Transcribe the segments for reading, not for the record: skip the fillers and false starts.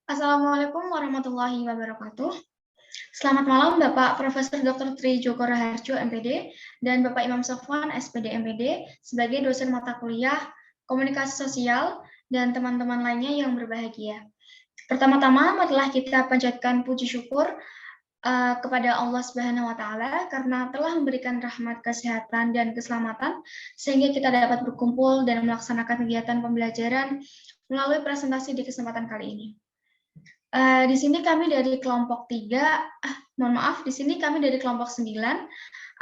Assalamualaikum warahmatullahi wabarakatuh. Selamat malam Bapak Profesor Dr. Tri Joko Raharjo MPD dan Bapak Imam Sofwan SPD MPD sebagai dosen mata kuliah Komunikasi Sosial dan teman-teman lainnya yang berbahagia. Pertama-tama marilah kita panjatkan puji syukur kepada Allah Subhanahu wa taala karena telah memberikan rahmat kesehatan dan keselamatan sehingga kita dapat berkumpul dan melaksanakan kegiatan pembelajaran melalui presentasi di kesempatan kali ini. Di sini kami dari kelompok 3, di sini kami dari kelompok 9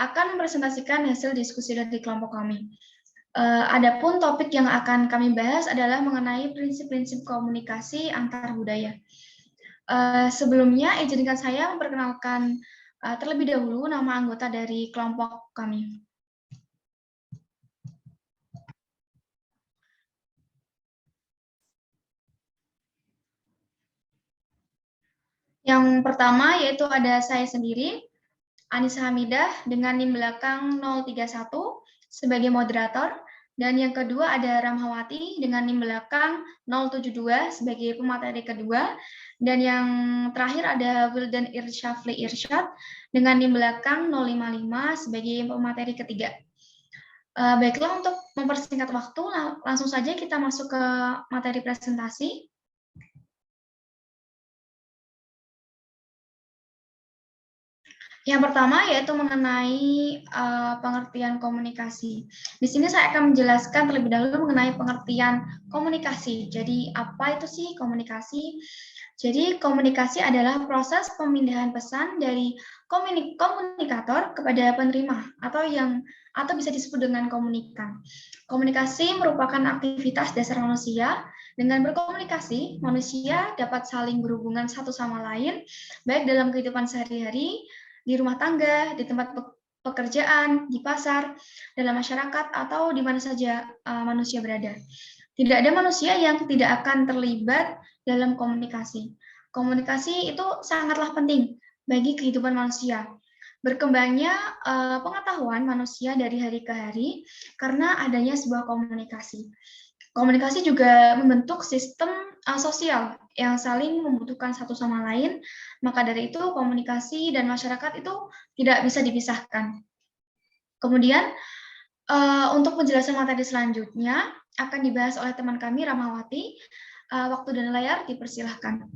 akan mempresentasikan hasil diskusi dari kelompok kami. Adapun topik yang akan kami bahas adalah mengenai prinsip-prinsip komunikasi antar budaya. Sebelumnya, izinkan saya memperkenalkan terlebih dahulu nama anggota dari kelompok kami. Yang pertama yaitu ada saya sendiri, Anissa Hamidah dengan NIM belakang 031 sebagai moderator, dan yang kedua ada Ramhawati dengan NIM belakang 072 sebagai pemateri kedua, dan yang terakhir ada Wildan Irsyafli Irsyad dengan NIM belakang 055 sebagai pemateri ketiga. Baiklah, untuk mempersingkat waktu, langsung saja kita masuk ke materi presentasi. Yang pertama yaitu mengenai pengertian komunikasi. Di sini saya akan menjelaskan terlebih dahulu mengenai pengertian komunikasi. Jadi apa itu sih komunikasi? Jadi komunikasi adalah proses pemindahan pesan dari komunikator kepada penerima atau bisa disebut dengan komunikan. Komunikasi merupakan aktivitas dasar manusia. Dengan berkomunikasi, manusia dapat saling berhubungan satu sama lain, baik dalam kehidupan sehari-hari, di rumah tangga, di tempat pekerjaan, di pasar, dalam masyarakat, atau di mana saja manusia berada. Tidak ada manusia yang tidak akan terlibat dalam komunikasi. Komunikasi itu sangatlah penting bagi kehidupan manusia. Berkembangnya pengetahuan manusia dari hari ke hari karena adanya sebuah komunikasi. Komunikasi juga membentuk sistem sosial yang saling membutuhkan satu sama lain, maka dari itu komunikasi dan masyarakat itu tidak bisa dipisahkan. Kemudian, untuk penjelasan materi selanjutnya akan dibahas oleh teman kami, Ramawati. Waktu dan layar dipersilahkan.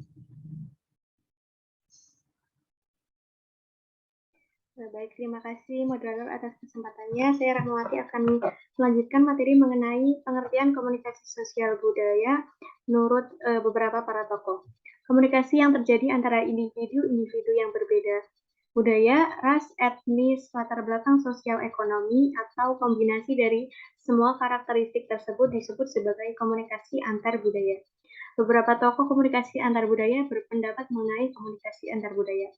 Baik, terima kasih moderator atas kesempatannya. Saya Rahmawati akan melanjutkan materi mengenai pengertian komunikasi sosial budaya menurut beberapa para tokoh. Komunikasi yang terjadi antara individu-individu yang berbeda budaya, ras, etnis, latar belakang sosial ekonomi, atau kombinasi dari semua karakteristik tersebut disebut sebagai komunikasi antar budaya. Beberapa tokoh komunikasi antar budaya berpendapat mengenai komunikasi antar budaya.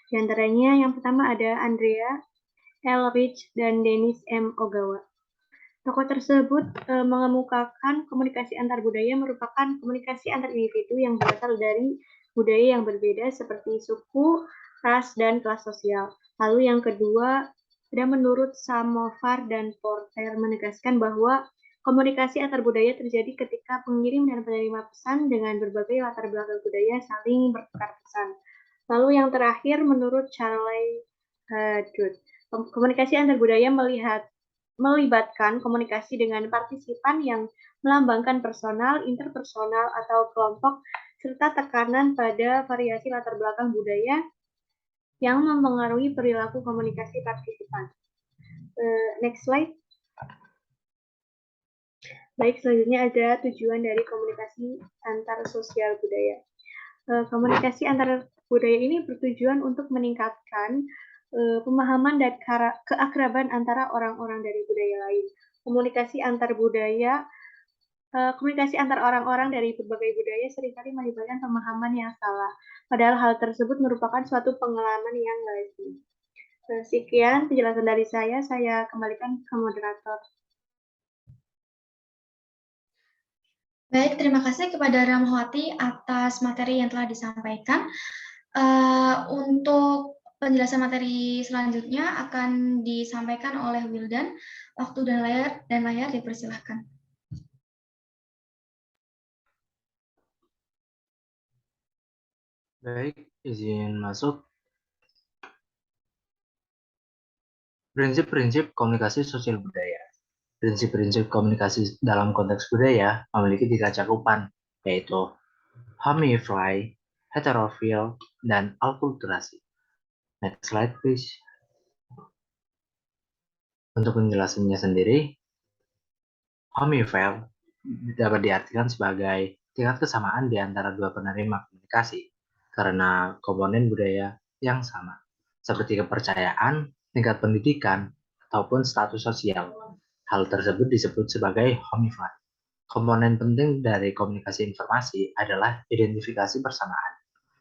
Di antaranya yang pertama ada Andrea L. Rich dan Dennis M. Ogawa. Tokoh tersebut mengemukakan komunikasi antar budaya merupakan komunikasi antar individu yang berasal dari budaya yang berbeda seperti suku, ras, dan kelas sosial. Lalu yang kedua, ada menurut Samovar dan Porter menegaskan bahwa komunikasi antar budaya terjadi ketika pengirim dan penerima pesan dengan berbagai latar belakang budaya saling bertukar pesan. Lalu yang terakhir, menurut Charlie Dutt, komunikasi antar budaya melibatkan komunikasi dengan partisipan yang melambangkan personal, interpersonal, atau kelompok, serta tekanan pada variasi latar belakang budaya yang mempengaruhi perilaku komunikasi partisipan. Next slide. Baik, selanjutnya ada tujuan dari komunikasi antar sosial budaya. Komunikasi antar budaya ini bertujuan untuk meningkatkan pemahaman dan keakraban antara orang-orang dari budaya lain. Komunikasi antar orang-orang dari berbagai budaya seringkali melibatkan pemahaman yang salah, padahal hal tersebut merupakan suatu pengalaman yang lazim. Sekian penjelasan dari saya kembalikan ke moderator. Baik, terima kasih kepada Ramawati atas materi yang telah disampaikan. Untuk penjelasan materi selanjutnya akan disampaikan oleh Wildan. Waktu dan layar dipersilahkan. Baik, izin masuk. Prinsip-prinsip komunikasi sosial budaya. Prinsip-prinsip komunikasi dalam konteks budaya memiliki 3 cakupan, yaitu homify, heterofil, dan alkulturasi. Next slide, please. Untuk penjelasannya sendiri, homify dapat diartikan sebagai tingkat kesamaan di antara dua penerima komunikasi karena komponen budaya yang sama, seperti kepercayaan, tingkat pendidikan, ataupun status sosial. Hal tersebut disebut sebagai homify. Komponen penting dari komunikasi informasi adalah identifikasi persamaan.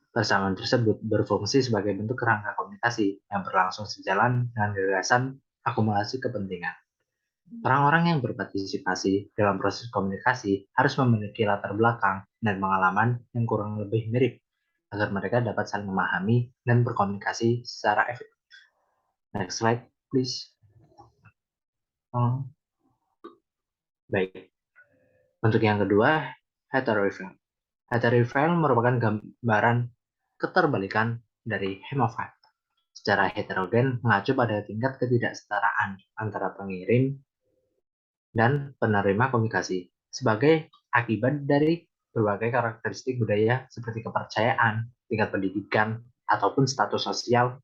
Persamaan tersebut berfungsi sebagai bentuk kerangka komunikasi yang berlangsung sejalan dengan gagasan akumulasi kepentingan. Orang-orang yang berpartisipasi dalam proses komunikasi harus memiliki latar belakang dan pengalaman yang kurang lebih mirip agar mereka dapat saling memahami dan berkomunikasi secara efektif. Next slide, please. Baik. Untuk yang kedua, heterophile. Heterophile merupakan gambaran keterbalikan dari hemophile. Secara heterogen mengacu pada tingkat ketidaksetaraan antara pengirim dan penerima komunikasi sebagai akibat dari berbagai karakteristik budaya seperti kepercayaan, tingkat pendidikan, ataupun status sosial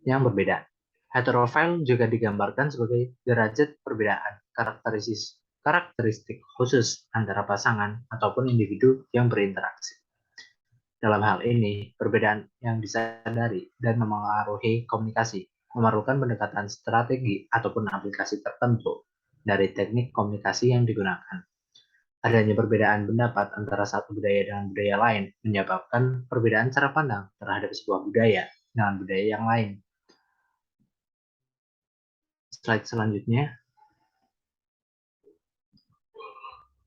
yang berbeda. Heterophile juga digambarkan sebagai derajat perbedaan karakteristik khusus antara pasangan ataupun individu yang berinteraksi. Dalam hal ini, perbedaan yang disadari dan memengaruhi komunikasi memerlukan pendekatan strategi ataupun aplikasi tertentu dari teknik komunikasi yang digunakan. Adanya perbedaan pendapat antara satu budaya dengan budaya lain menyebabkan perbedaan cara pandang terhadap sebuah budaya dengan budaya yang lain. Slide selanjutnya.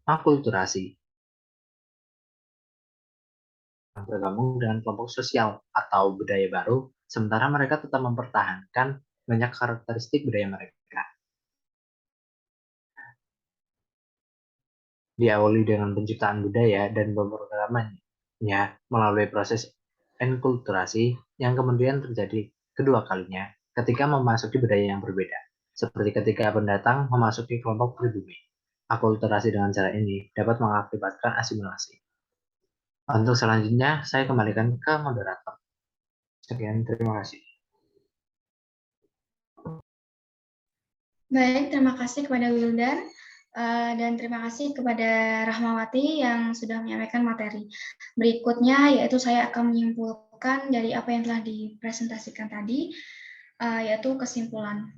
Akulturasi. Bergabung dengan kelompok sosial atau budaya baru, sementara mereka tetap mempertahankan banyak karakteristik budaya mereka. Diawali dengan penciptaan budaya dan pemrogramannya melalui proses enkulturasi yang kemudian terjadi kedua kalinya ketika memasuki budaya yang berbeda, seperti ketika pendatang memasuki kelompok pribumi. Akulturasi dengan cara ini dapat mengakibatkan asimilasi. Untuk selanjutnya, saya kembalikan ke moderator. Sekian, terima kasih. Baik, terima kasih kepada Wildan dan terima kasih kepada Rahmawati yang sudah menyampaikan materi. Berikutnya yaitu saya akan menyimpulkan dari apa yang telah dipresentasikan tadi, yaitu kesimpulan.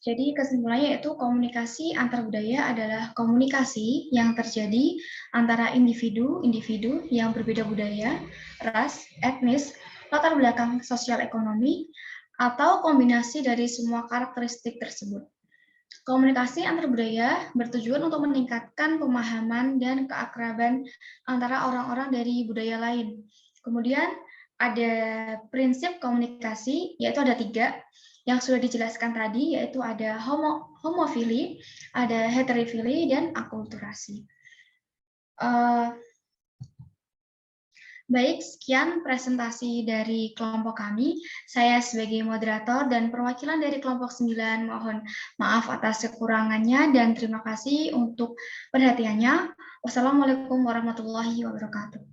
Jadi kesimpulannya yaitu komunikasi antar budaya adalah komunikasi yang terjadi antara individu-individu yang berbeda budaya, ras, etnis, latar belakang sosial ekonomi, atau kombinasi dari semua karakteristik tersebut. Komunikasi antar budaya bertujuan untuk meningkatkan pemahaman dan keakraban antara orang-orang dari budaya lain. Kemudian ada prinsip komunikasi, yaitu ada 3 yang sudah dijelaskan tadi, yaitu ada homofili, ada heterofili, dan akulturasi. Baik, sekian presentasi dari kelompok kami. Saya sebagai moderator dan perwakilan dari kelompok 9 mohon maaf atas kekurangannya dan terima kasih untuk perhatiannya. Wassalamualaikum warahmatullahi wabarakatuh.